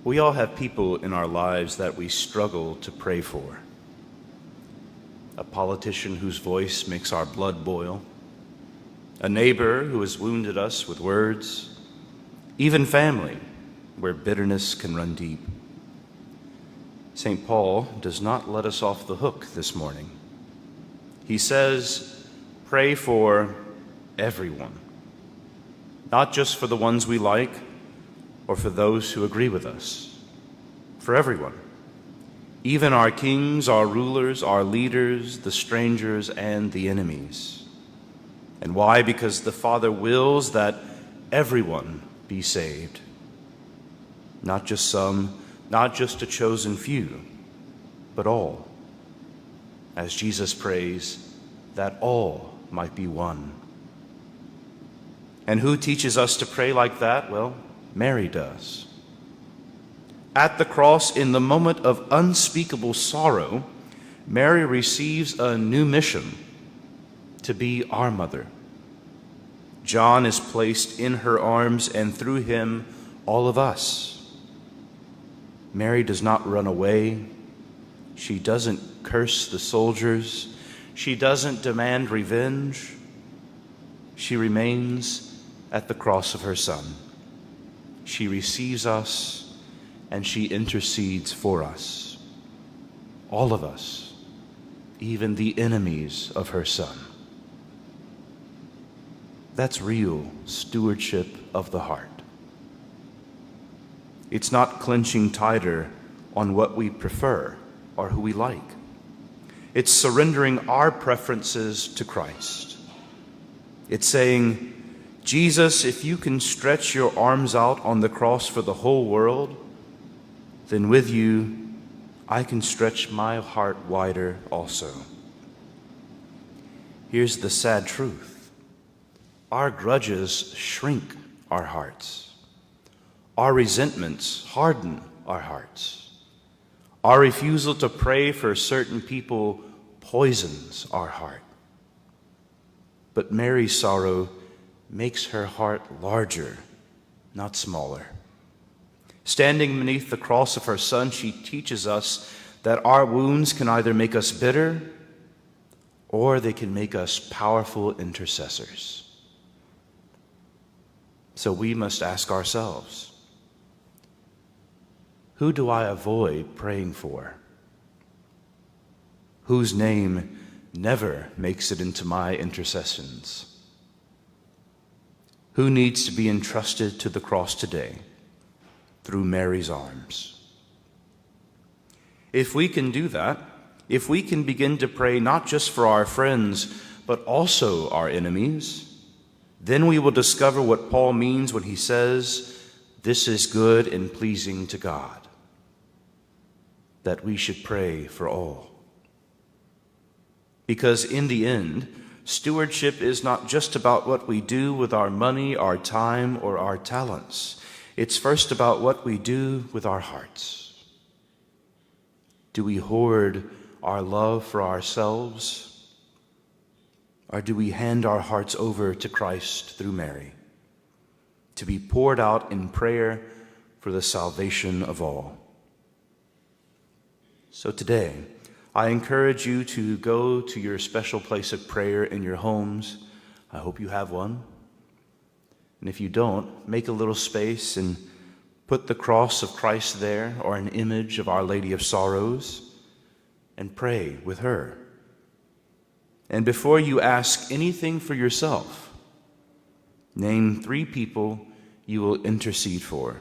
We all have people in our lives that we struggle to pray for. A politician whose voice makes our blood boil, a neighbor who has wounded us with words, even family where bitterness can run deep. St. Paul does not let us off the hook this morning. He says, pray for everyone, not just for the ones we like or for those who agree with us, for everyone, even our kings, our rulers, our leaders, the strangers, and the enemies. And why? Because the Father wills that everyone be saved, not just some, not just a chosen few, but all. As Jesus prays, that all might be one. And who teaches us to pray like that? Well, Mary does. At the cross, in the moment of unspeakable sorrow, Mary receives a new mission to be our mother. John is placed in her arms, and through him, all of us. Mary does not run away. She doesn't curse the soldiers. She doesn't demand revenge. She remains at the cross of her Son. She receives us, and she intercedes for us, all of us, even the enemies of her Son. That's real stewardship of the heart. It's not clenching tighter on what we prefer or who we like. It's surrendering our preferences to Christ. It's saying, Jesus, if you can stretch your arms out on the cross for the whole world, then with you, I can stretch my heart wider also. Here's the sad truth. Our grudges shrink our hearts. Our resentments harden our hearts. Our refusal to pray for certain people poisons our heart. But Mary's sorrow makes her heart larger, not smaller. Standing beneath the cross of her Son, she teaches us that our wounds can either make us bitter or they can make us powerful intercessors. So we must ask ourselves, who do I avoid praying for? Whose name never makes it into my intercessions? Who needs to be entrusted to the cross today through Mary's arms? If we can do that, if we can begin to pray not just for our friends, but also our enemies, then we will discover what Paul means when he says, this is good and pleasing to God, that we should pray for all. Because in the end, stewardship is not just about what we do with our money, our time, or our talents. It's first about what we do with our hearts. Do we hoard our love for ourselves? Or do we hand our hearts over to Christ through Mary, to be poured out in prayer for the salvation of all? So today, I encourage you to go to your special place of prayer in your homes. I hope you have one. And if you don't, make a little space and put the cross of Christ there or an image of Our Lady of Sorrows and pray with her. And before you ask anything for yourself, name 3 people you will intercede for,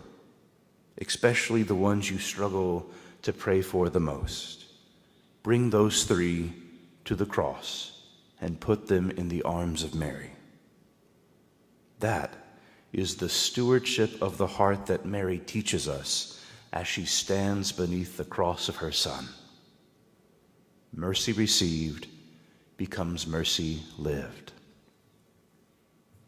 especially the ones you struggle to pray for the most. Bring those 3 to the cross and put them in the arms of Mary. That is the stewardship of the heart that Mary teaches us as she stands beneath the cross of her Son. Mercy received becomes mercy lived.